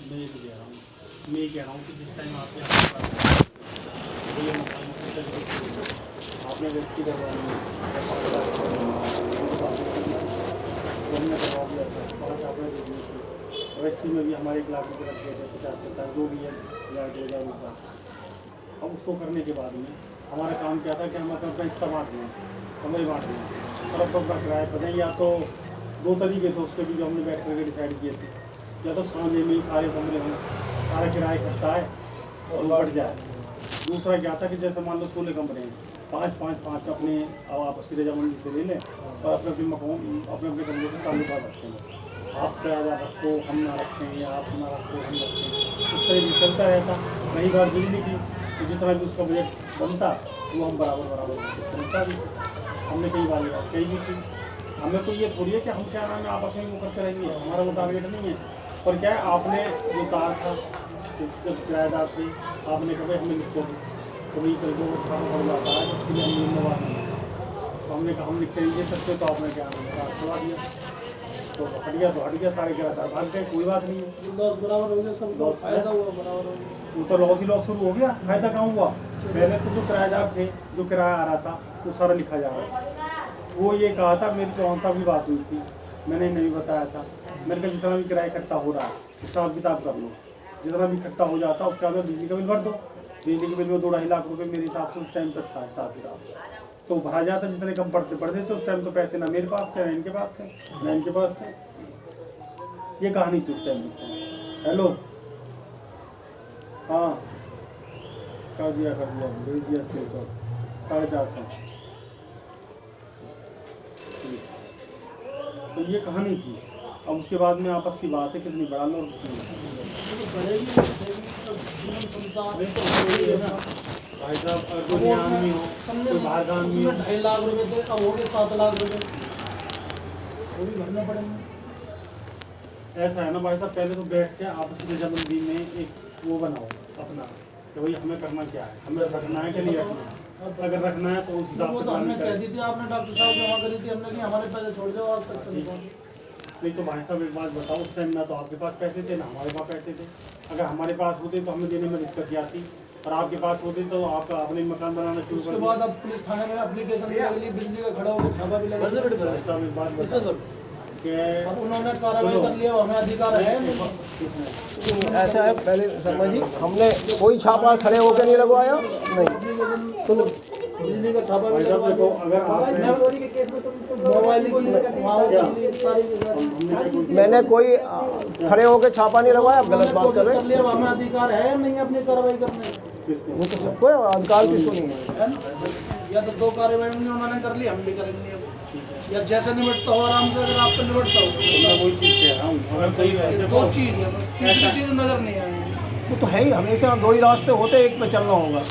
मैं ये कह रहा हूँ, मैं ये कह रहा हूँ कि जिस टाइम आपके पास ये मकान आपने व्यक्ति करवाई आपने दे दी थी, रजिस्ट्री में भी हमारे 1 लाख रुपये रखे थे, 50-50 जो भी है 1,000-2,000 रुपये। अब उसको करने के बाद में हमारा काम क्या था कि हम अपना हिस्सा बांट दें, कमरे बांट दें, तरफ का किराया पड़े। या तो 2 तरीके थे उसके भी जो हमने बैठ करके डिसाइड किए थे, या तो सामने में ही सारे कमरे हम सारा किराया इकट्ठा है और बढ़ जाए। दूसरा क्या था कि जैसे मान लो 16 कमरे हैं, 5-5-5 अपने आपस की रजामंदी से ले लें और अपने अपने कमरे से ताल्लुकात रखें। आप किराया रखो, हम ना रखें, या आप ना रखो, हम रखें, इस तरह से चलता रहता। रही बात बिजली की, तो जितना भी उसका बजट बनता वो हम बराबर चलता भी। हमने कई बार बात कही भी थी, हमें तो ये थोड़ी है कि हम क्या नाम है आपस में वो करते रहेंगे, हमारा वो टारगेट नहीं है। पर क्या है, आपने जो कहा था जब किराएदार से आपने कहा हमें लिखो, तो वही करके वो काम पड़ जाता है, उसके लिए हम जिम्मेवार नहीं है। तो हमने कहा हम लिख के नहीं दे सकते, तो आपने क्या छोड़ा दिया, तो हट गया सारे किराएदार भाग गए। कोई बात नहीं है, लॉस बराबर हो गया, सब लॉस फायदा हुआ बराबर हो गया। वो तो लॉस ही लॉस शुरू हो गया, फायदा कहाँ हुआ। पहले तो जो किराएदार थे, जो किराया आ रहा था वो सारा लिखा जा रहा था। वो ये कहा था, मेरी चौहान साहब की बात हुई थी, मैंने नहीं बताया था, मैंने कहा जितना भी किराया इकट्ठा हो रहा है हिसाब किताब कर लो, जितना भी इकट्ठा हो जाता है उसके बाद बिजली का बिल भर दो। बिजली के बिल में 2-2.5 लाख रुपए मेरे हिसाब से उस टाइम तक था हिसाब किताब, तो भरा जाता। जितने कम पड़ते तो उस टाइम तो पैसे ना मेरे पास थे ना इनके पास थे ना इनके पास थे। ये कहानी थी उस टाइम। हेलो, हाँ कर दिया भेज दिया 450। तो ये कहानी थी। अब उसके बाद में आपस की बात है कितनी बढ़ा लो भाई साहब, अगर कोई आदमी हो, कोई बाहर का आदमी हो, 2.5 लाख रुपए थे, अब हो गए 7 लाख रुपए, वो भी भरना पड़ेगा। ऐसा है ना भाई साहब, पहले तो बैठ के आपस की रजामंदी में एक वो बनाओ अपना कि भाई हमें करना क्या है, हमें रखना है कि नहीं रखना है। अगर रखना है तो उस हिसाब से हमने कह दी थी, आपने डॉक्टर साहब जमा करी थी, हमने कि हमारे पैसे छोड़ दो आज तक। नहीं तो भाई साहब एक बात बताओ, उस टाइम ना तो आपके पास पैसे थे ना हमारे पास पैसे थे। अगर हमारे पास होते तो हमें देने में दिक्कत आती, और आपके पास होते तो आपका अपने मकान बनाना शुरू कर। उसके बाद अब पुलिस थाने में एप्लीकेशन लगी, बिजली का खड़ा होकर छापा भी लगा। एक बात बताओ, उन्होंने कार्रवाई कर लिया, हमें अधिकार है। ऐसा है, पहले शर्मा जी हमने कोई छापा खड़े होकर नहीं लगवाया, नहीं सुनो बिजली का छापा भी देखो। अगर मैंने कोई खड़े होकर छापा नहीं लगवाया, आप गलत बात कर रहे हैं। हमें अधिकार है नहीं अपनी कार्रवाई करने, वो तो सबको है, अधिकार किसको नहीं है। या तो 2 कार्रवाई उन्होंने कर ली, हम भी करेंगे। या जैसे निपटता हो आराम से, अगर आपको निपटता हो तो मैं वही चीज़ कह रहा हूँ। अगर सही है 2 चीज़ है, तीसरी चीज़ नजर नहीं आएगी। वो तो है ही, हमेशा 2 ही रास्ते होते, एक पे चलना होगा।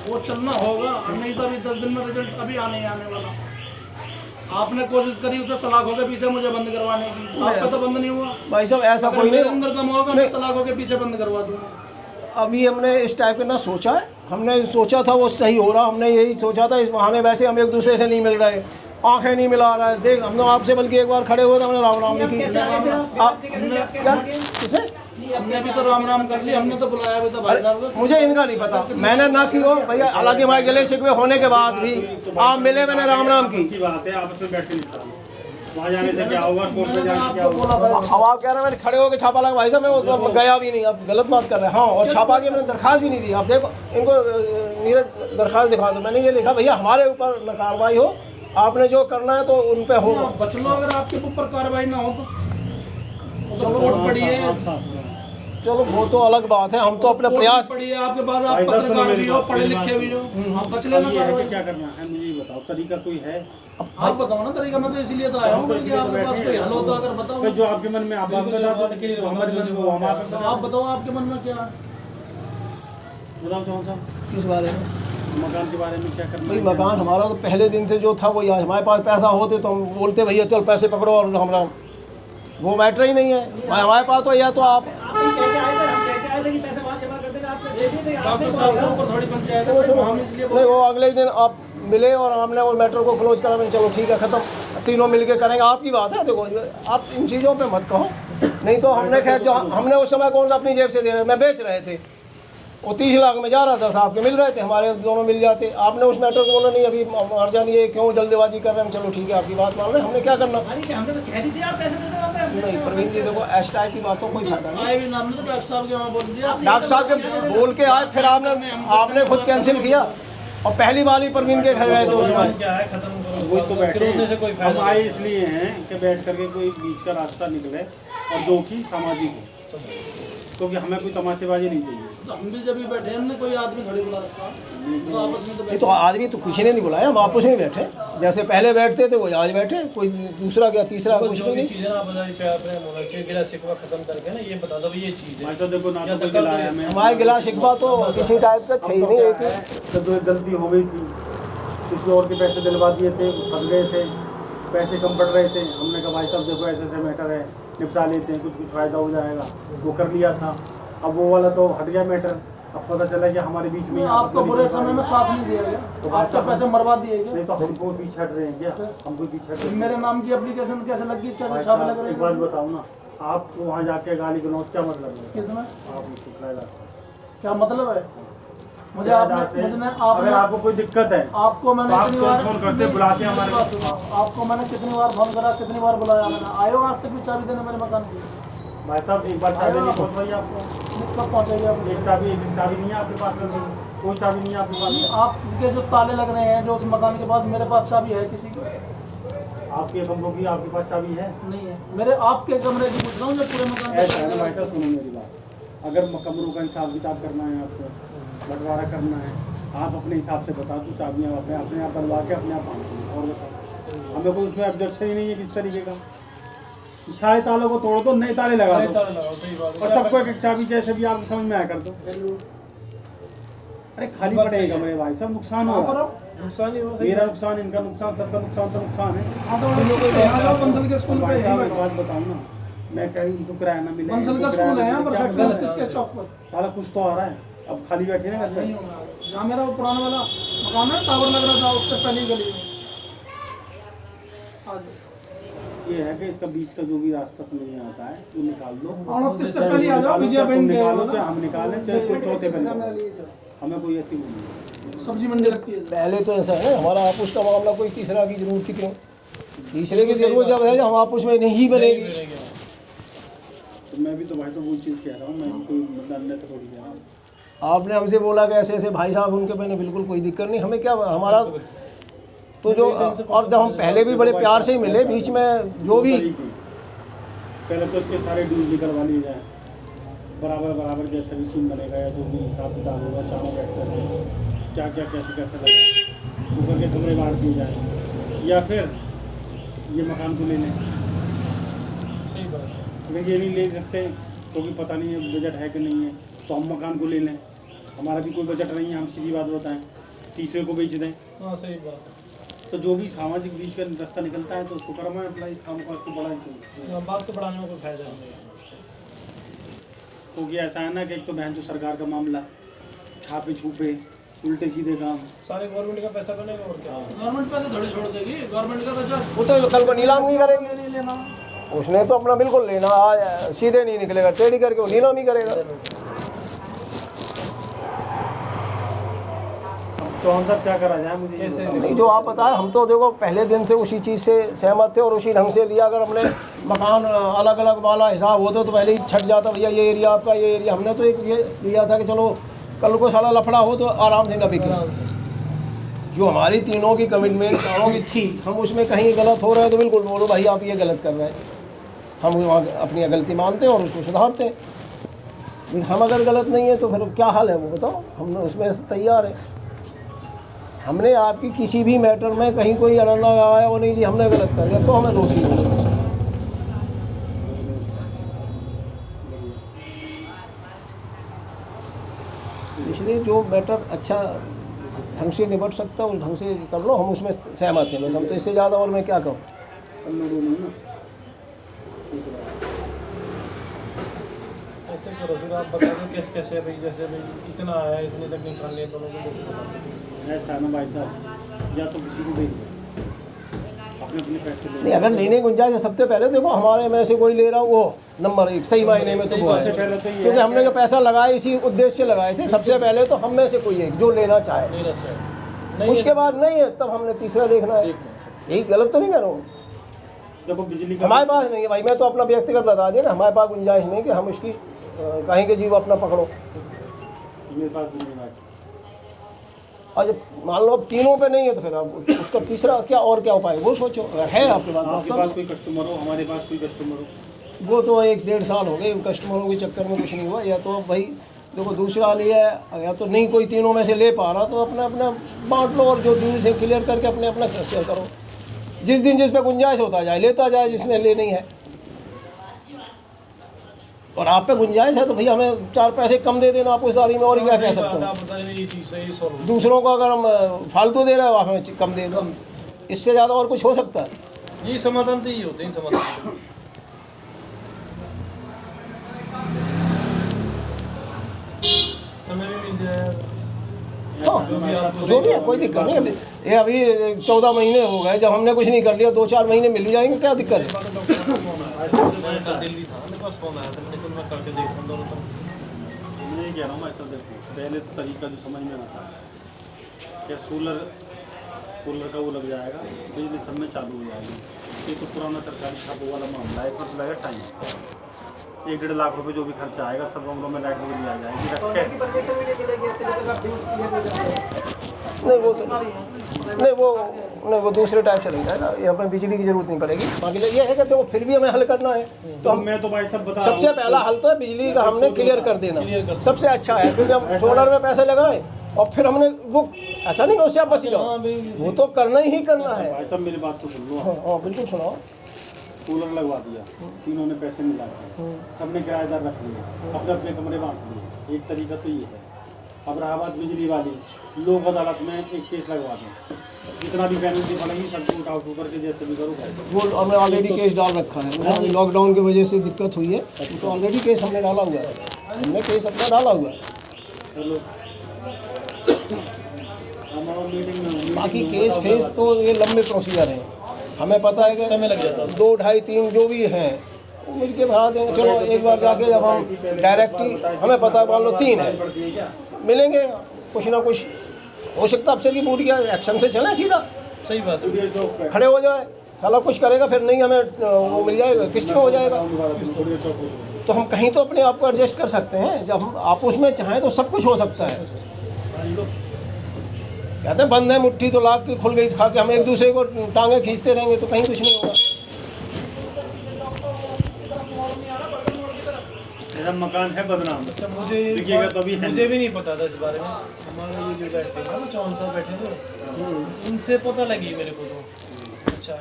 वो चलना होगा, नहीं तो अभी 10 दिन में रिजल्ट अभी आने वाला। आपने कोशिश करी उसे सलाखों के पीछे मुझे बंद करवाने की, आपका तो बंद नहीं हुआ। भाई साहब ऐसा कोई नहीं, अंदर दम होगा मैं सलाखों के पीछे बंद करवा दूंगा। अभी हमने इस टाइप का ना सोचा है, हमने सोचा था वो सही हो रहा, हमने यही सोचा था इस बहाने वैसे हम एक दूसरे से नहीं मिल रहे, आंखें नहीं मिला रहा है। देख हमने आपसे बल्कि एक बार खड़े हुए थे, हमने राम राम नहीं की। हमने भी तो राम राम कर ली, हमने तो बुलाया भी था भाई साहब। मुझे इनका नहीं पता, मैंने ना की हो भैया, हालांकि हमारे गले शिकवे होने के बाद भी आप मिले, मैंने राम राम की। बात है आपस में बैठे वहाँ जाने से क्या होगा, कोर्ट में जाने से क्या होगा। अब आप कह रहे हैं मैंने खड़े होकर छापा लगा, भाई साहब मैं उस गया भी नहीं, अब गलत बात कर रहे हैं। हाँ, और छापा की मैंने दरखास्त भी नहीं दी। अब देखो इनको नीरज दरखास्त दिखा दो, मैंने ये लिखा भैया हमारे ऊपर न कार्रवाई हो, आपने जो करना है तो उन पे हो। बच लो, अगर आपके ऊपर कार्रवाई ना हो तो कोर्ट पड़ी है। चलो वो तो अलग बात है, हम तो अपने प्रयास पड़ी है आपके पास, आप पत्रकार भी हो, पढ़े लिखे भी हो, आप बच लेना। क्या करना है मुझे बताओ, तरीका कोई है? आप बताओ ना तरीका, मैं तो इसीलिए तो आया हूँ कि आपके पास कोई हल हो तो अगर बताओ। जो आपके मन में आप बता दो, हमारे मन में वो हम आप बताओ आपके मन में क्या है, बताओ कौन सा किस बारे में, मकान के बारे में क्या करना है। मकान हमारा तो पहले दिन से जो था वो, हमारे पास पैसा होते तो हम बोलते भैया चल पैसे पकड़ो और हम, वो मैटर ही नहीं है हमारे पास। तो या तो आप नहीं, वो अगले दिन आप मिले और हमने वो मैटर को क्लोज करा, चलो ठीक है ख़त्म, तीनों मिलके करेंगे। आपकी बात है, देखो आप इन चीज़ों पे मत कहो। नहीं तो हमने खैर जो हमने उस समय कौन सा अपनी जेब से दे रहे, मैं बेच रहे थे, वो 30 लाख में जा रहा था, साहब के मिल रहे थे, हमारे दोनों मिल जाते। आपने उस मैटर को बोला नहीं अभी मर जानी है, क्यों जल्दबाजी कर रहे हैं, चलो ठीक है आपकी बात मान रहे हैं, हमने क्या करना। हमने तो कह दी थी आप पैसे दे दो आप। नहीं प्रवीण जी देखो ऐश टाइप की बातों कोई फायदा नहीं। आए भी नाम ने तो डॉक्टर साहब के वहाँ बोल दिया, डॉक्टर साहब के बोल के आए, फिर आपने खुद कैंसिल किया, और पहली बार ही प्रवीण के घर गए थे उसमें। क्या है खत्म करो, वही तो बैठे रोने से कोई हम फायदा आए इसलिए हैं कि बैठ करके कोई बीच का रास्ता निकले और जो कि सामाजिक हो, क्योंकि हमें कोई तमाशेबाजी नहीं चाहिए। तो हम भी जब भी बैठे हमने कोई आदमी थोड़ी बुला रखा, तो आपस में तो नहीं तो आदमी तो किसी ने नहीं बुलाया, हम आपस में बैठे, जैसे पहले बैठते थे वो आज बैठे, कोई दूसरा क्या तीसरा कुछ जो भी नहीं। चीज़ें ना बताइए, प्यार प्रेम होना चाहिए, गिला शिकवा खत्म करके ना ये बता दो ये चीज़ है। मैं तो देखो ना तो कोई दिलाया हमें, हमारे गिला शिकवा तो किसी टाइप का थे ही नहीं। एक जब एक गलती हो गई थी, किसी और के पैसे दिलवा दिए थे, फंस गए थे, पैसे कम पड़ रहे थे, हमने कहा भाई साहब देखो ऐसे ऐसे मैटर है, निपटा लेते हैं, कुछ फ़ायदा हो जाएगा, वो कर लिया था। अब वो वाला तो हट गया मैटर, अब पता चला कि हमारे बीच में आपको बुरे समय में साथ नहीं दिया गया, तो आपके पैसे बर्बाद दिए गए। नहीं तो हमको पीछे हट रहे हैं क्या, हमको पीछे हट रहे हैं। मेरे नाम की एप्लीकेशन कैसे लगी, कैसे भाई छापे लग साहब, रहे एक बात हैं? बताओ ना, आप वहाँ जाके गाली गलौज क्या मतलब है? किसमें आप मुझको खिलाएगा। क्या मतलब है? मुझे आपने अगर आपको कोई दिक्कत है आपको मैंने तो आप कितनी बार फोन करते बुलाते हैं हमारे बात सुनो, आपको मैंने कितनी बार फोन करा, कितनी बार बुलाया मैंने, आयो आज तक भी चाबी देने मेरे मकान की। भाई साहब एक बार चाबी नहीं पहुँच पाई आपको, कब पहुँचाइए आप? एक चाबी नहीं है आपके पास में, कोई चाबी नहीं है आपके पास। आपके जो ताले लग रहे हैं जो उस मकान के पास, मेरे पास चाबी है किसी की? आपके कमरों की आपके पास चाबी है? नहीं है। मेरे आपके कमरे की पूछ रहा हूँ जो पूरे मकान का। ऐसा है ना भाई साहब, सुनो मेरी बात, अगर कमरों का हिसाब किताब करना है, आपको बंटवारा करना है, आप अपने हिसाब से बता दो, चाबियाँ अपने आप बनवा के अपने आप आना। और बताओ, हमें कोई उसमें ऑब्जेक्शन ही नहीं है किस तरीके का। सारे तालों को तोड़ दो, नए ताले लगा दो, सही बात और सबको एक एक चाबी जैसे भी आपको समझ में आया कर दो। अरे खाली पड़ेगा मेरे भाई साहब, नुकसान हो रहा है, नुकसान ही हो मेरा नुकसान, इनका नुकसान, सबका नुकसान, तो नुकसान है। बंसल के स्कूल पे भाई साहब एक बात बताऊँ ना, मैं कहीं उनको किराया ना मिले, बंसल का स्कूल है यहाँ पर क्या सेक्टर मतलब 32 के चौक पर। साला कुछ तो आ रहा है, अब खाली बैठे ना घर नहीं पे। होगा जहाँ मेरा वो पुराना वाला मकान है, टावर लग रहा था उससे पहली गली में। ये है कि इसका बीच का जो भी रास्ता समझ में आता है वो निकाल दो, 29 से पहले आ जाओ, विजय तुम बैंक निकालो, चाहे हम निकालें, चाहे कोई चौथे पे निकालो, हमें कोई ऐसी नहीं। सब्जी मंडी लगती है। पहले तो ऐसा है ना, हमारा आपस का मामला कोई तीसरा की जरूरत थी, क्यों तीसरे की जरूरत जब है हम आपस में नहीं बनेगी। तो मैं भी तो भाई तो वो चीज़ कह रहा हूँ, मैं भी कोई मतलब अन्यथा थोड़ी कह रहा हूँ। आपने हमसे बोला कि ऐसे ऐसे भाई साहब, उनके मैंने बिल्कुल कोई दिक्कत नहीं, हमें क्या हमारा तो जो, और जब हम पहले भी बड़े प्यार से ही मिले, बीच में जो भी पहले तो इसके सारे ड्यूज निकलवा लिए जाए, बराबर जैसा भी सीन बनेगा या जो भी हिसाब किताब होगा, चारों बैठ करके क्या क्या कैसे लगा वो करके कमरे बांट दिए जाए, या फिर ये मकान को ले लें। सही बात है। अगर ये नहीं ले सकते क्योंकि पता नहीं है बजट है कि नहीं है, तो हम मकान को ले लें, हमारा भी कोई बजट नहीं है, हम सीधी बात बताएं, तीसरे को बेच दें। हाँ सही बात है। तो जो भी सामाजिक बीच का रास्ता निकलता है तो उसको करवाएं अप्लाई, काम को आपको बढ़ाएं। बात तो बढ़ाने में कोई फायदा नहीं है। क्योंकि ऐसा है ना कि एक तो बहन जो सरकार का मामला, छापे छूपे उल्टे सीधे काम, सारे गवर्नमेंट का पैसा बनेगा और क्या। गवर्नमेंट पैसे थोड़ी छोड़ देगी, गवर्नमेंट का पैसा वो तो कल को नीलाम नहीं करेंगे, नहीं लेना। उसने तो अपना बिल्कुल लेना, सीधे नहीं निकलेगा, टेढ़ी करके वो नीलाम ही करेगा। तो हम सब क्या करा जाए मुझे ये कैसे? बताओ। नहीं जो आप बताएं, हम तो देखो पहले दिन से उसी चीज़ से सहमत थे और उसी ढंग से लिया। अगर हमने मकान अलग अलग वाला हिसाब होता तो पहले ही छट जाता, भैया ये एरिया आपका, ये एरिया। हमने तो एक ये लिया था कि चलो कल को साला लफड़ा हो तो आराम से न बिके। जो हमारी तीनों की कमिटमेंट चारों की थी, हम उसमें कहीं गलत हो रहे हैं तो बिल्कुल बोलो भाई आप ये गलत कर रहे हैं, हम वहाँ अपनी गलती मानते हैं और उसको सुधारते हैं। हम अगर गलत नहीं है तो फिर क्या हाल है वो बताओ, हम उसमें तैयार है। हमने आपकी किसी भी मैटर में कहीं कोई अड़ना लगाया वो नहीं जी हमने गलत कर दिया तो हमें दोषी हो। इसलिए जो मैटर अच्छा ढंग से निपट सकता है उस ढंग से कर लो, हम उसमें सहमत हैं बस। हम तो इससे ज़्यादा और मैं क्या कहूँ। ऐसे करो फिर आप बता दो कैसे कैसे भाई, जैसे भाई इतना आया इतने तक निकाल लिया दोनों को, जैसे बता दो। ऐसा है ना भाई साहब, या तो किसी को भेज दो, अपने अपने पैसे लो। नहीं, अगर लेने की गुंजाइश है सबसे पहले देखो हमारे में से कोई ले रहा वो नंबर 1 सही मायने में तो वो है, पहले तो ये क्योंकि हमने जो पैसा लगाया इसी उद्देश्य से लगाए थे। सबसे पहले तो हम में से कोई एक जो लेना चाहे, नहीं रहता है। नहीं उसके बाद नहीं है तब हमने तीसरा देखना है। यही गलत तो नहीं कर रहा हूँ। देखो बिजली का हमारे पास नहीं है भाई, मैं तो अपना व्यक्तिगत बता दिया कि हमारे पास गुंजाइश नहीं कि हम उसकी कहीं के जीव अपना पकड़ो। मेरे पास भी नहीं है। और जब मान लो अब तीनों पे नहीं है तो फिर अब उसका तीसरा क्या और क्या उपाय वो सोचो। अगर है आपके आपके पास पास कोई कस्टमर हो, हमारे पास कोई कस्टमर हो, वो तो 1-1.5 साल हो गए कस्टमरों के चक्कर में कुछ नहीं हुआ। या तो भाई देखो दूसरा लिया है, या तो नहीं कोई तीनों में से ले पा रहा तो अपना अपना बांट लो और जो ड्यू से क्लियर करके अपने अपना शेयर करो। जिस दिन जिस पे गुंजाइश होता जाए लेता जाए, जिसने लेनी है। और आप पे गुंजाइश है तो भैया हमें 4 पैसे कम दे देना आप उस दारी में, और क्या कह सकते आप बता रहे ये चीज़ सही सॉल्व। दूसरों को अगर हम फालतू दे रहे हो आप हमें कम दे दो, इससे ज़्यादा और कुछ हो सकता है? ये समाधान तो ये होते हैं समाधान। समय भी मिल जाए। हाँ, जो भी है कोई दिक्कत नहीं। अभी ये अभी 14 महीने हो गए, जब हमने कुछ नहीं कर लिया 2-4 महीने मिल जाएंगे, क्या दिक्कत है? दिल्ली था मेरे पास फोन आया था, मैंने कहा मैं करके देखता हूँ दोनों तरफ से। मैं ये कह रहा हूँ ऐसा देखो, पहले तो तरीका जो समझ में आता है क्या सोलर का वो लग जाएगा, बिजली सब में चालू हो जाएगी। ये तो पुराना सरकारी छापो वाला मामला है, पर लगेगा टाइम। 1-1.5 लाख रुपए जो भी खर्चा आएगा सब कमरों में लाइट बिजली आ जाएगी रख के। नहीं वो दूसरे टाइप से लग जाएगा, ये हमें बिजली की जरूरत नहीं पड़ेगी। बाकी ये है कि देखो फिर भी हमें हल करना है तो हम मैं तो भाई सब बता रहा हूँ, सबसे पहला हल तो है बिजली का हमने क्लियर कर देना, सबसे अच्छा है। क्योंकि हम सोलर में पैसे लगाए और फिर हमने वो ऐसा नहीं कि उससे आप बच जाओ, वो तो करना ही करना है। भाई साहब मेरी बात तो सुन लो। हाँ बिल्कुल सुनाओ। सोलर लगवा दिया, तीनों ने पैसे मिला दिए, सबने किराएदार रख लिए, अपने अपने कमरे बांट लिए। एक तरीका तो ये है। अब रहा बात बिजली वाली, लोक अदालत में एक केस लगवा दें, जितना भी पेनल्टी पड़ेगी सबको उठा उठा करके जैसे भी करो। वो हमने ऑलरेडी केस डाल रखा है, लॉकडाउन की वजह से दिक्कत हुई है तो ऑलरेडी केस हमने डाला हुआ है, हमने केस अपना डाला हुआ है। चलो हम और मीटिंग में बाकी केस फेस तो ये लंबे प्रोसीजर हैं, हमें पता है कि समय लग जाता है। 2, 2.5, 3 जो भी हैं वो मिल के बढ़ा देंगे। चलो एक बार जाके जब हम डायरेक्टली हमें पता है मान लो 3 है, मिलेंगे कुछ ना कुछ हो सकता है। अफसर की पूरी एक्शन से चले सीधा, सही बात है। खड़े हो जाए, साला कुछ करेगा फिर नहीं हमें वो मिल जाएगा, किस्त में हो जाएगा। तो हम कहीं तो अपने आप को एडजस्ट कर सकते हैं, जब हम आप उसमें चाहें तो सब कुछ हो सकता है। कहते हैं बंद है मुट्ठी तो लाख की खुल गई, खा के हम एक दूसरे को टांगे खींचते रहेंगे तो कहीं कुछ नहीं होगा। मेरा मकान है बदनाम। अच्छा मुझे भी नहीं पता था इस बारे में। हमारे ये जो बैठते हैं ना चौहान साहब बैठे थे, उनसे पता लगी मेरे को तो। अच्छा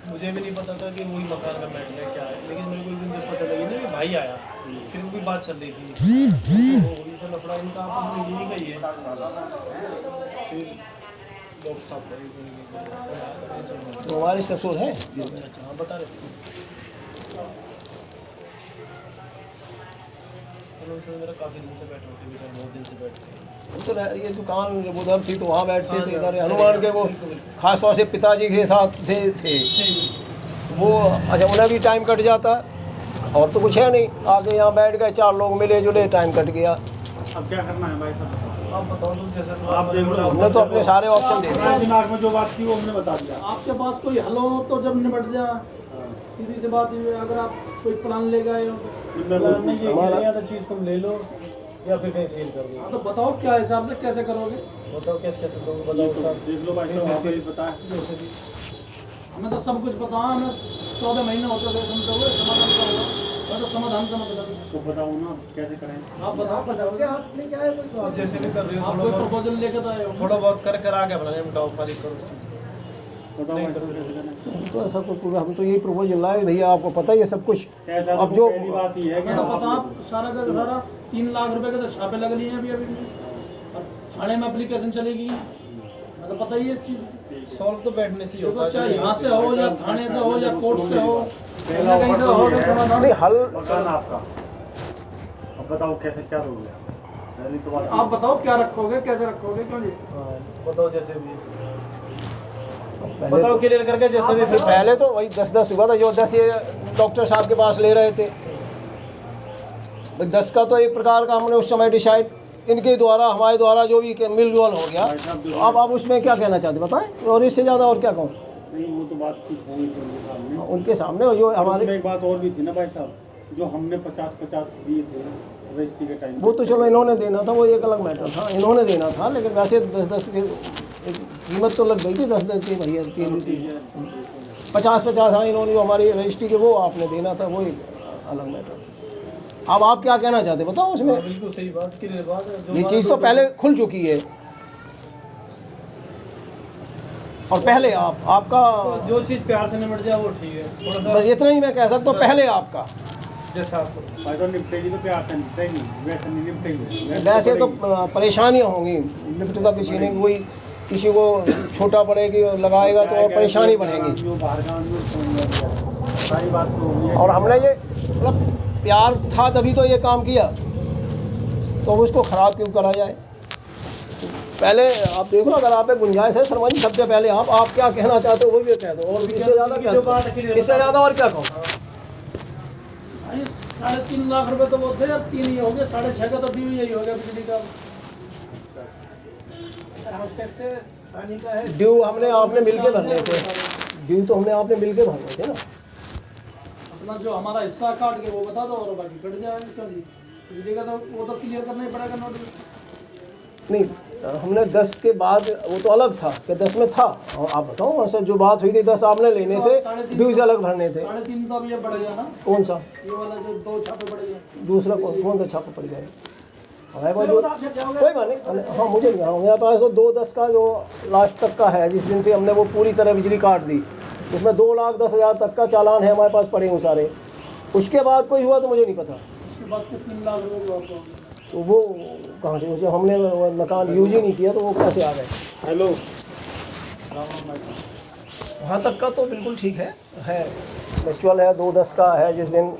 मुझे भी नहीं पता था कि वही मकान का मैटर है क्या है, लेकिन मेरे को एक दिन जब पता लगी ना कि भाई आया, फिर कोई बात चल रही थी तो लफड़ा उनका आपस में यही गई है। फिर डॉक्टर साहब हमारे ससुर है। अच्छा हाँ बता रहे उनसे मेरा काफ़ी दिन से बैठे होते हैं, बहुत दिन से बैठते हैं। तो ये दुकान जब उधर थी तो वहाँ बैठते थे, इधर हनुमान के वो खास तौर से पिताजी के साथ से थे वो। अच्छा उन्हें भी टाइम कट जाता और तो कुछ है नहीं, आके यहाँ बैठ गए 4 लोग मिले जुले, टाइम कट गया। अब क्या करना है भाई साहब? आप बताओ तो जैसे आप देख लो, हमने तो अपने सारे ऑप्शन दे दिए। हमारे दिमाग में जो बात थी वो हमने बता दिया। आपके पास कोई हल हो तो जब निपट जाए, सीधी सी बात ये है। अगर आप कोई प्लान ले गए हो मैं ये कह रहे हैं तो चीज़ तुम ले लो या फिर कहीं सील कर दो। तो बताओ क्या हिसाब से कैसे करोगे। बताओ कैसे दोगे, बताओ साहब। देख लो भाई साहब, आपको ये पता है। हमें तो सब कुछ पता है, हमें 14 महीने होते थे समझोगे समाधान का होगा, मैं तो समाधान से मतलब तो बताओ ना कैसे करें। आप बताओ बचाओगे, आपने क्या है कोई तो जैसे भी कर रहे हो आप कोई प्रपोजल लेके तो आए हो। थोड़ा बहुत कर आगे बढ़ाने में टाओ फारिग करो उस चीज़ को। बताओ भाई साहब कैसे करें। तो ऐसा कोई पूरा हम तो यही प्रपोजल लाए भैया, आपको पता ही है सब कुछ। ऐसा अब तो जो पहली बात ही है कि मैं तो पता सारा का सारा 3 लाख रुपए के तो छापे लग लिए हैं अभी। अब थाने में एप्लीकेशन चलेगी, मैं तो पता ही है इस चीज़ की। सॉल्व तो बैठने से ही होता है, चाहे यहाँ से हो या थाने से हो या कोर्ट से हो, पहला कहीं से हो तो समाधान। नहीं हल मकान आपका, अब बताओ कैसे क्या दोगे। पहली तो बात आप बताओ क्या रखोगे, कैसे रखोगे, क्यों जी। हाँ बताओ जैसे भी बताओ क्लियर करके जैसे भी फिर पहले तो वही 10-10 हुआ था, जो 10 ये डॉक्टर साहब के पास ले रहे थे। 10 का तो एक प्रकार का हमने उस समय डिसाइड इनके द्वारा, हमारे द्वारा जो भी मिलजुल हो गया। तो अब आप उसमें क्या कहना चाहते बताएं, और इससे ज़्यादा और क्या कहूँ? नहीं, वो तो बातचीत होगी उनके सामने और जो हमारे एक बात और भी थी ना भाई साहब, जो हमने 50-50 दिए थे रजिस्ट्री के टाइम, वो तो चलो इन्होंने देना था, वो एक अलग मैटर था, इन्होंने देना था। लेकिन वैसे 10-10 की कीमत तो लग गई थी, 10-10 की भैया 50-50। हाँ, इन्होंने जो हमारी रजिस्ट्री के वो आपने देना था, वो एक अलग मैटर। अब आप क्या कहना चाहते बताओ उसमें? बिल्कुल सही बात, क्लियर बात है। ये चीज़ तो पहले खुल चुकी है, और पहले आपका जो चीज़ प्यार से निपट जाए वो ठीक है। थोड़ा सा बस इतना ही मैं कह सकता हूँ, पहले आपका। जैसा आपको भाई तो निपटेगी तो प्यार से निपटेगी, वैसे नहीं निपटेगी। वैसे तो परेशानियाँ होंगी, निपटता किसी ने, कोई किसी को छोटा पड़ेगी लगाएगा तो और परेशानी बढ़ेगी। जो बाहर गाँव में सारी बात तो होगी। और हमने ये मतलब प्यार था तभी तो ये काम किया, तो उसको ख़राब क्यों करा जाए? पहले आप देखो, अगर आप एक गुंजाइश है शर्मा जी, सबसे पहले आप क्या कहना चाहते हो वो भी कह दो, और इससे ज़्यादा क्या, इससे ज़्यादा और क्या कहूँ? 3.5 लाख रुपए तो वो थे, अब 3 ही हो गए, 6.5 का तो ड्यू यही हो गया बिजली का। ड्यू हमने आपने मिलके भरने थे, ड्यू तो हमने आपने मिलके भरने थे ना। अपना जो हमारा हिस्सा काट के वो बता दो, और बाकी कट जाए। क्यों जी, बिजली का तो वो तो क्लियर करना ही पड़ेगा नोटिस। नहीं, हमने 10 के बाद वो तो अलग था कि 10 में था। और आप बताओ वैसे जो बात हुई थी 10 आपने लेने थे, ड्यूज अलग भरने थे। 3.5 तो अब ये बढ़ गया ना। कौन सा? ये वाला जो 2 छापे पड़ गए। दूसरा कौन सा छापा पड़ जाएगा? हमारे पास जो कोई बात नहीं, हाँ मुझे नहीं, हाँ मेरे पास तो 2-10 का जो लास्ट तक का है, जिस दिन से हमने वो पूरी तरह बिजली काट दी, उसमें 2,10,000 तक का चालान है हमारे पास पड़े हुए सारे। उसके बाद कोई हुआ तो मुझे नहीं पता। उसके बाद के 3 लाख रुपए आपको, तो वो कहाँ से, जब हमने मकान यूज ही नहीं किया तो वो कैसे आ गए? हेलो, वहाँ तक का तो बिल्कुल ठीक है फेस्टिवल है। 2-10 का है, जिस दिन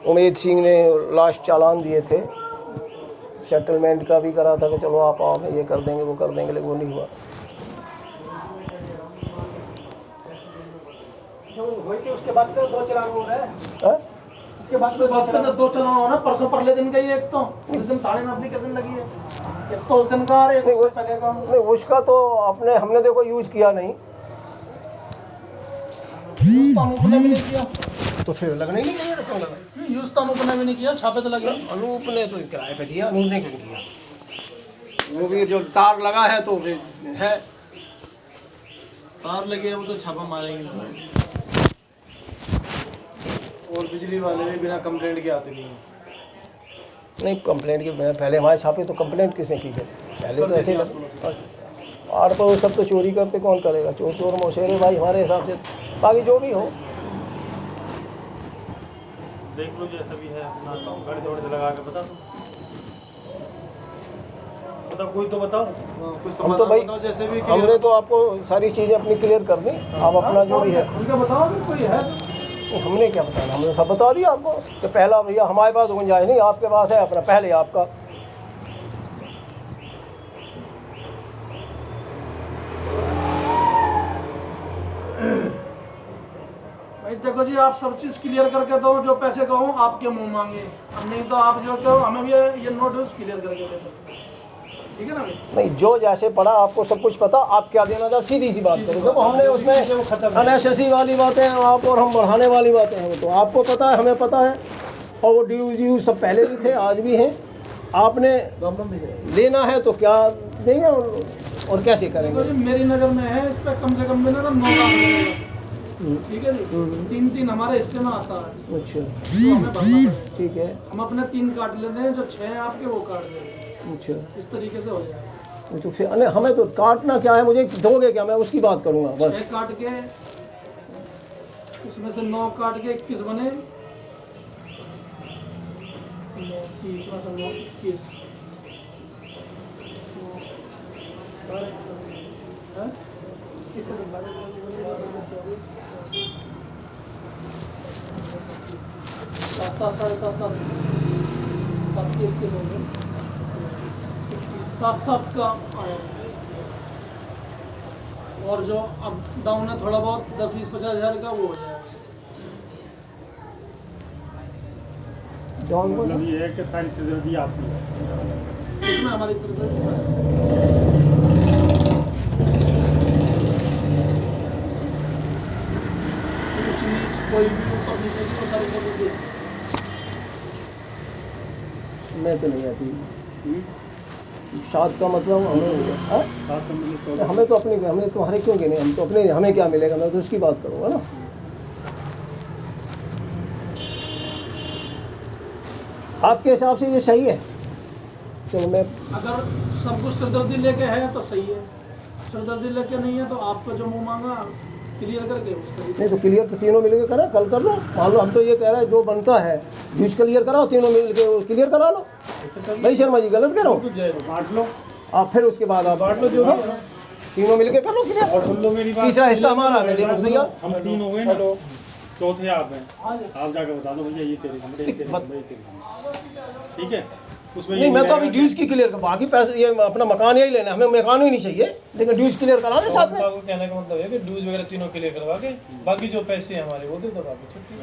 उमेद सिंह ने लास्ट चालान दिए थे, सेटलमेंट का भी करा था कि चलो आप आओ ये कर देंगे वो कर देंगे, लेकिन वो नहीं हुआ। उसके बाद 2 चालान हो रहे हैं। उसके बाद 2 चालान हो रहा है, परसों पहले दिन का ही, एक तो उस दिन थाने में एप्लीकेशन लगी है, एक तो उस दिन का और एक उससे पहले का। नहीं, उसका तो हमने देखो यूज किया नहीं, यूज तो अनूप ने भी नहीं किया। तो फिर लगना ही नहीं चाहिए था, क्यों लगा? यूज तो अनूप ने भी नहीं किया, छापे तो लगे। अनूप ने तो किराए पे दिया, अनूप ने क्यों किया? वो भी जो तार लगा है तो फिर है, तार लगे वो तो छापा मारेंगे। और बिजली वाले भी बिना कंप्लेंट के आते नहीं हैं। नहीं, कंप्लेंट के पहले हमारे छापे तो कंप्लेंट किसने की है? पहले तो ऐसे ही आर पर वो सब तो चोरी करते, कौन करेगा? चोर मौसेरे भाई हमारे हिसाब से। बाकी जो भी हो, देख लो जैसा भी है, अपना गाड़ी दौड़ से लगा के बता दो। बताओ, कोई तो बताओ, कुछ हम तो भाई बताओ जैसे भी। हमने तो आपको सारी चीज़ें अपनी क्लियर कर दी, आप अपना जो भी है। उनका बताओ कि कोई है। हमने क्या बताना, हमने सब बता दिया आपको कि पहला भैया हमारे पास गुंजाइश नहीं, आपके पास है अपना, पहले आपका। भाई देखो जी, आप सब चीज़ क्लियर करके दो, जो पैसे कहो आपके मुंह मांगे, अब नहीं तो आप जो कहो हमें भी ये नोटिस क्लियर करके दे दो, ठीक है ना भाई? नहीं, जो जैसे पड़ा आपको सब कुछ पता, आप क्या देना था सीधी सी बात करो। देखो हमने उसमें अनएसेसरी वाली बातें आप और हम बढ़ाने वाली बातें हैं, तो आपको पता है, हमें पता है। और वो ड्यूज सब पहले भी थे, आज भी हैं। आपने लेना है तो क्या देंगे और कैसे देखो करेंगे? जी, मेरी नज़र में है इस पर कम से कम मिलेगा 9 लाख मिलेगा, ठीक है जी। 3 हमारे हिस्से में आता है, अच्छा, तो हमें भरना पड़ेगा। ठीक है। हम अपने 3 काट लेते हैं, जो 6 हैं आपके वो काट देंगे, अच्छा, इस तरीके से हो जाएगा। तो फिर अरे हमें तो काटना क्या है, मुझे दोगे क्या, मैं उसकी बात करूँगा बस। 6 काट के उसमें से 9 काट के 21 बने, 30 में से 9 21, हाँ? 7 साढ़े 7 7 के 21 हो गए, 7 का आया, और जो अब डाउन है थोड़ा बहुत 10-20-50 हज़ार का वो हो जाएगा। जॉन को मतलब ये है कि सारी सिरदर्दी आपकी है। इसमें हमारी सिरदर्दी कुछ नीच कोई भी ऊपर नीचे की वो सारी सिरदर्दी है। मैं तो नहीं आती। साथ का मतलब हमें हाँ? साथ में मिले तो हमें तो अपने हमें तुम्हारे क्यों कहने, हम तो अपने हमें क्या मिलेगा, मैं तो उसकी बात करूँगा ना। आपके हिसाब से ये सही है? चलो मैं अगर सब कुछ सिरदर्दी लेके है तो सही है, सिरदर्दी लेके नहीं है तो आपको जो मुंह मांगा क्लियर करके उसको नहीं तो क्लियर तो तीनों मिलकर करा, कल कर लो। मान लो हम तो ये कह रहे हैं जो बनता है जूस क्लियर कराओ, तीनों मिलकर क्लियर करा लो। भाई शर्मा जी गलत कह रहा हूँ? बांट लो आप फिर उसके बाद आप बांट लो जो भी तीनों मिलकर कर लो क्लियर। और सुन लो मेरी बात। तीसरा हिस्सा हमारा है भैया। हम 3 हो गए ना, चौथे आप हैं। आप जाकर बता दो भैया ये तेरे कमरे, ये तेरे कमरे, ये तेरे कमरे। ठीक है, उसमें नहीं मैं तो अभी ड्यूज की क्लियर कर, बाकी पैसे ये अपना मकान यही लेना है, हमें मकान ही नहीं चाहिए, लेकिन ड्यूज क्लियर करा दे साथ में। साहब को कहने का मतलब है कि ड्यूज वगैरह तीनों क्लियर करवा के बाकी जो पैसे हैं हमारे वो दे दो, बाकी छुट्टी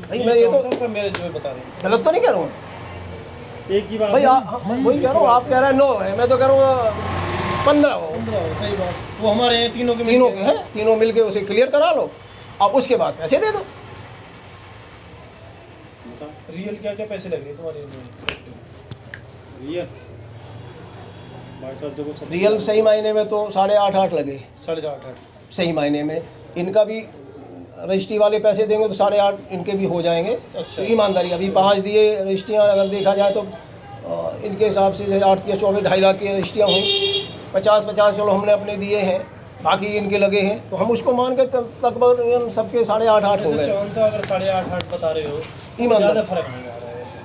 भाई मैं ये तो सबका मेरे जो बता रहे हैं गलत तो नहीं कह रहा हूँ एक ही बात भाई। है। मैं वही कह रहा हूँ, आप कह रहे हैं 9 है, मैं तो कह रहा हूँ 15 हो। 15 हो, सही बात। वो हमारे हैं तीनों के तीनों के हैं, तीनों मिलके उसे क्लियर करा लो, आप उसके बाद पैसे दे दो। रियल क्या क्या पैसे लग रहे हैं तुम्हारे रियल भाई साहब देखो सब रियल सही मायने में तो 8.5 लगे, 8.5 सही मायने में। इनका भी रजिस्ट्री वाले पैसे देंगे तो 8.5 इनके भी हो जाएंगे। अच्छा। तो ईमानदारी अभी 5 दिए रजिस्ट्रियाँ, अगर देखा जाए तो इनके हिसाब से 8 या 24 2.5 लाख की रजिस्ट्रियाँ हुई। 50 चलो हमने अपने दिए हैं, बाकी इनके लगे हैं, तो हम उसको मान के तकरीबन सबके 8.5 हो गए। कौन सा अगर 8.5 बता रहे हो ईमानदार। ज़्यादा फर्क नहीं आ रहा है ऐसे।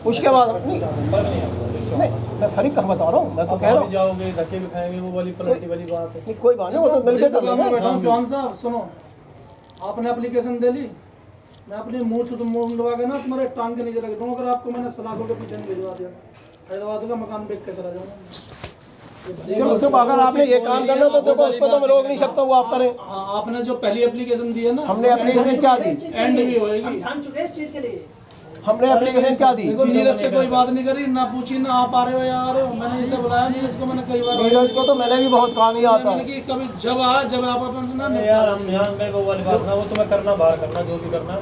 उसके बाद नहीं फर्क नहीं आ रहा है। मैं फर्क कहाँ बता रहा हूँ, मैं तो कह रहा हूँ जाओगे धक्के भी खाएंगे, वो वाली पलटी वाली बात है। नहीं कोई बात नहीं, वो तो मिलकर कर लेंगे। बैठा हूँ चौहान साहब, सुनो, आपने एप्लीकेशन दे ली, मैं अपनी मुंह लगा के ना तुम्हारे टांग के नीचे रख दूँगा अगर आपको मैंने सलाखों के पीछे नहीं भिजवा दिया। हैदराबाद का मकान बेच के चला जाऊँगा। चलो तो अगर आपने ये काम करना तो देखो उसको तो मैं रोक नहीं सकता, वो आप करें। हाँ, आपने जो पहली एप्लीकेशन दी है ना, हमने एप्लीकेशन क्या दी? एंड भी होएगी। ठान चुके इस चीज के लिए। हमने एप्लीकेशन क्या दी? देखो नीरज से कोई बात नहीं करी, ना पूछी ना आप आ रहे हो या आ रहे हो, मैंने इसे बुलाया नीरज को, मैंने कई बार नीरज को तो मैंने भी बहुत कहा नहीं आता। मैंने कि कभी जब आया जब आप अपना नहीं यार, हम यहाँ में वो वाली बात ना, वो तुम्हें करना बाहर करना जो भी करना।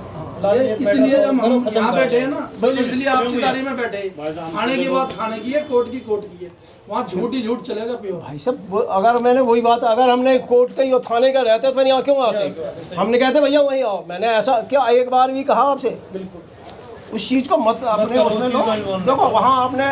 इसलिए जब हम यहाँ बैठे हैं ना, तो इसलिए आपसी तारी में बैठे, खाने की बात खाने की है, कोर्ट की है, वहाँ झूठी झूठ चलेगा पियो। भाई साहब अगर मैंने वही बात, अगर हमने कोर्ट के या थाने का रहते तो फिर यहाँ क्यों आते? हमने कहते भैया वहीं आओ। मैंने ऐसा क्या एक बार भी कहा आपसे? बिल्कुल उस चीज़ को मत अपने उसमें लो। देखो वहाँ आपने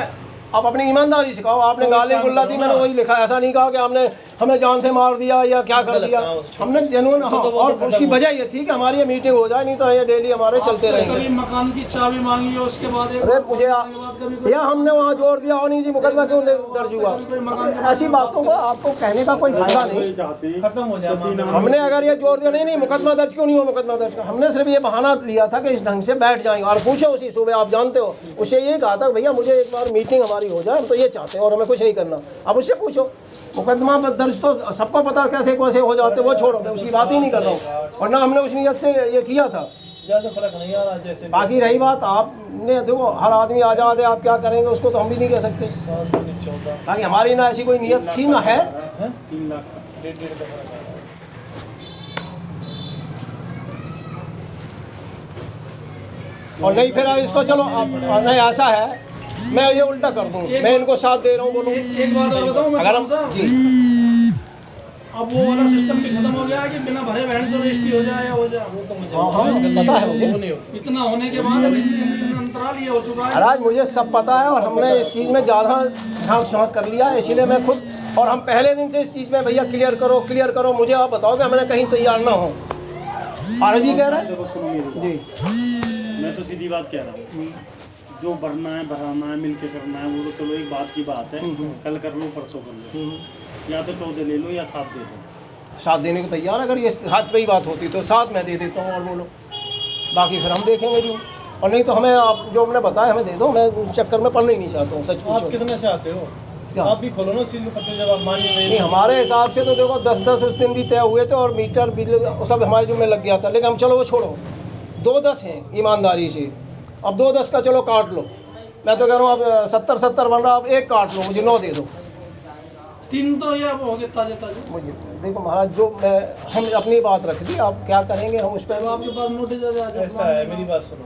आप अपनी ईमानदारी सिखाओ। आपने गाली गुल्ला दी, मैंने वही लिखा, ऐसा नहीं कहा कि हमने हमें जान से मार दिया या क्या कर दिया। हमने जेन्युइन, हाँ, और उसकी वजह ये थी कि हमारी ये मीटिंग हो जाए, नहीं तो ये डेली हमारे चलते रहेंगे। कभी मकान की चाबी मांगी है, उसके बाद अरे मुझे या हमने वहाँ जोर दिया और नहीं जी मुकदमा क्यों दर्ज हुआ? ऐसी बातों को आपको कहने का कोई फायदा नहीं। खत्म हो जाए। हमने अगर ये जोर दिया नहीं मुकदमा दर्ज क्यों नहीं हो, मुकदमा दर्ज, हमने सिर्फ ये बहाना लिया था कि इस ढंग से बैठ जाएंगे। और पूछो उसी सुबह, आप जानते हो, उससे ये कहा था भैया मुझे एक बार मीटिंग हमारी हो जाए, हम तो ये चाहते हैं और हमें कुछ नहीं करना। अब उससे पूछो, मुकदमा दर्ज तो सबको पता कैसे कैसे हो जाते, वो छोड़ो, मैं उसकी बात ही नहीं कर रहा हूँ। और ना हमने उस नीयत से ये किया था। ज़्यादा फर्क नहीं आ रहा जैसे। बाकी रही बात, आपने देखो हर आदमी आज़ाद है, आप क्या करेंगे उसको तो हम भी नहीं कह सकते। 14 बाकी हमारी ना ऐसी कोई नीयत थी ना है। 3 लाख 1.5 का फर्क आ रहा है। और नहीं फिर इसको चलो नहीं ऐसा है, मैं ये उल्टा कर दूँ, मैं इनको साथ दे रहा हूँ, बोलो। एक बात और बताऊँ मैं अगर हम साहब, अब वो वाला सिस्टम भी खत्म हो गया है कि बिना भरे बहन जो रजिस्ट्री हो जाए या हो जाए, वो तो मुझे पता है मुझे। वो नहीं होता। इतना होने के बाद अभी इतना अंतराल ये हो चुका है। महाराज मुझे सब पता है और हमने इस चीज़ में ज़्यादा झाँक छाँक कर लिया है, इसीलिए मैं खुद, और हम पहले दिन से इस चीज़ में भैया क्लियर करो, मुझे आप बताओ कि हमने कहीं तैयार ना हो। और भी कह रहे हैं देखो सुनो मेरी जी, मैं तो सीधी बात कह रहा हूँ, जो भरना है भराना है मिलके करना है, वो तो चलो एक बात की बात है, कल कर लो परसों कर लो, या तो 14 ले लो या 7 दे दो। साथ देने को तैयार, अगर ये हाथ पे ही बात होती तो साथ मैं दे देता हूँ, और बोलो बाकी फिर हम देखेंगे जो, और नहीं तो हमें आप जो हमने बताया हमें दे दो। मैं चक्कर में पड़ना ही नहीं चाहता हूँ, सच आप पूछो। कितना चाहते हो? क्या? आप भी खोलो ना उस चीज़ को पता जब आप मान नहीं, नहीं हमारे हिसाब से तो देखो 10-10 उस दिन भी तय हुए थे और मीटर बिल सब हमारे जो में लग गया था, लेकिन हम चलो वो छोड़ो, 2-10 हैं ईमानदारी से। अब 2-10 का चलो काट लो, मैं तो कह रहा हूँ अब 70-70 बन रहा, अब एक काट लो, मुझे 9 दे दो। 3 तो ये अब हो गए ताजे ताजे। मुझे देखो महाराज, जो मैं हम अपनी बात रख दी, आप क्या करेंगे हम उस अब पर। आपके पास नोटिस आ जाए ऐसा है, मेरी बात सुनो,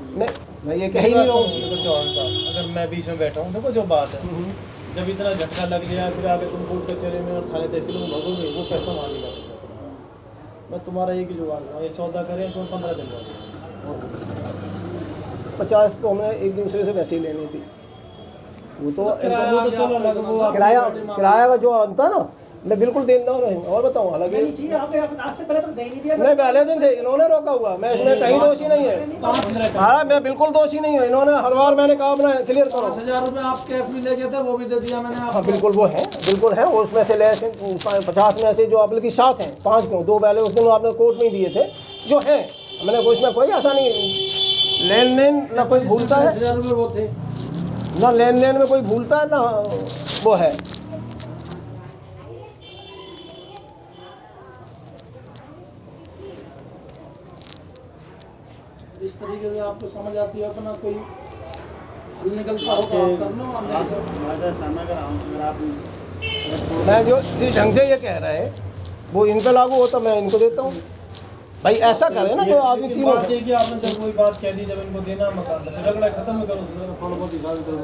मैं ये कह ही नहीं रहा हूँ। देखो चौहान साहब, अगर मैं बीच में बैठा हूँ, देखो जो बात है, जब इतना झटका लग गया फिर आगे तुम कोर्ट कचहरी में और थाने तहसील में भगोगे, वो पैसा मान लिया। मैं तुम्हारा एक ही जुगाड़ लूँगा, ये 14 करें तुम 15 दिन बाद 50 तो हमने एक दूसरे से वैसे ही लेनी थी, वो तो वो तो चलो अलग, वो आप किराया का जो आता है ना, मैं बिल्कुल देनदार नहीं। और बताऊँ हालांकि आज से पहले तो दे ही नहीं दिया। नहीं, पहले दिन से इन्होंने रोका हुआ, मैं इसमें कहीं दोषी नहीं है। हाँ, मैं बिल्कुल दोषी नहीं हूँ। इन्होंने हर बार मैंने कहा अपना क्लियर करो। 5,000 रुपये आप कैश भी ले गए थे, वो भी दे दिया मैंने हाँ आपको। बिल्कुल, वो है, बिल्कुल है। उसमें से ले 50 में से जो आप की 7 हैं, 5 क्यों, 2 पहले उस दिन आपने कोर्ट में दिए थे जो हैं, मैंने उसमें कोई ऐसा नहीं लेन देन ना कोई भूलता है, 10,000 रुपये वो थे। ना लेन देन में कोई भूलता है ना वो है। इस तरीके से आपको समझ आती है, अपना कोई हल निकलता हो तो आप कर लो। मैं जो जिस ढंग से ये कह रहा है वो इन पे लागू होता, मैं इनको देता हूँ। भाई ऐसा करे ना जो आदमी तीनों बात है कि आपने जब कोई बात कह दी, जब इनको देना मकान तो झगड़ा खत्म करो, थोड़ा बहुत हिसाब करो।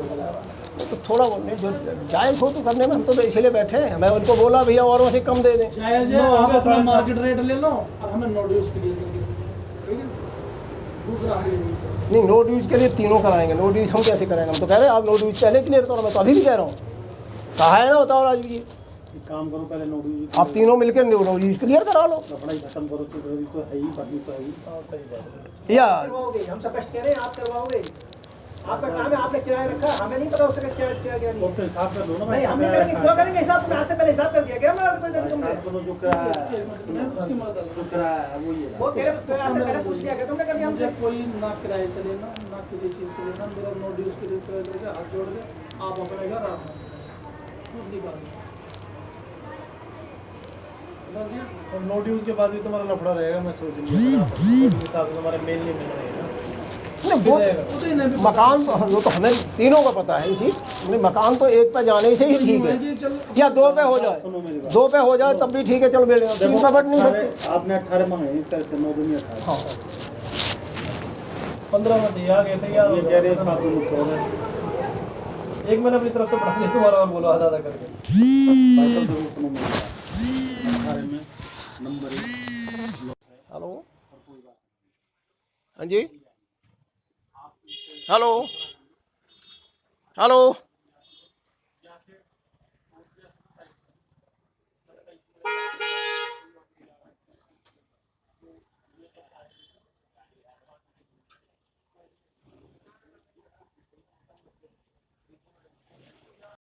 तो थोड़ा बहुत नहीं, जो जायज़ हो तो करने में हम तो इसलिए बैठे हैं। मैं उनको बोला भैया और वैसे कम दे दें। जायज़ है, आप अपना मार्केट रेट ले लो और हमें नो ड्यूज के लिए देंगे, ठीक है। दूसरा हम ये नहीं करते। नहीं, नो ड्यूज के लिए तीनों कराएंगे। नो ड्यूज हम कैसे कराएंगे? हम तो कह रहे हैं आप नो ड्यूज पहले क्लियर करो। मैं तो अभी भी कह रहा हूँ, कहा है ना, बताओ राजू जी। एक काम करो, पहले नोटिस आप तीनों मिलकर नो ड्यूज क्लियर करा लो। पढ़ाई खत्म करो, तो है ही, बाकी तो है ही। सही बात है। या करवाओगे, हम स्पष्ट कह रहे हैं, आप करवाओगे। आपका काम है, आपने किराया रखा, हमें नहीं पता उसका क्या क्या क्या तो नहीं। फिर हिसाब कर लो ना। नहीं, हम नहीं करेंगे, क्यों करेंगे हिसाब? तुमने आज से पहले हिसाब कर दिया क्या? हमारा कोई गलती तुमने हिसाब करो, जो किराया है, मैं उसकी मदद जो किराया है वो ये वो कह रहे तो आज से पहले पूछ लिया क्या तुमने? कभी मुझे हमसे कोई ना किराए से लेना, ना किसी चीज़ से लेना। मेरा नो ड्यूज के लिए करके हाथ जोड़ के आप अपने घर आप दूसरी बात है। समझ गया? और नो ड्यूज के बाद भी तुम्हारा लफड़ा रहेगा, मैं सोच लिया के साथ तुम्हारे मेल नहीं मिल रहे हैं। नहीं, वो वो तो इन्हें भी मकान तो वो तो हमें तीनों को पता है इसी। नहीं, मकान तो एक पे जाने से ही ठीक है, ये चल या 2 पे हो जाए, सुनो मेरी बात। 2 पे हो जाए तब भी ठीक है, चल बेटे 3 पे बट नहीं सकते। आपने 18 मांगे, इस तरह से 9 दिन 18। हाँ, 15 में दिया गया था यार, ये कह रहे हैं 7 दिन 14। एक मैंने अपनी तरफ से बढ़ा दिया, तुम्हारा और बोलो आधा आधा करके। भाई साहब जरूर सुनो मेरी बात। 18 में नंबर 1। हेलो, हाँ जी, हेलो, हेलो,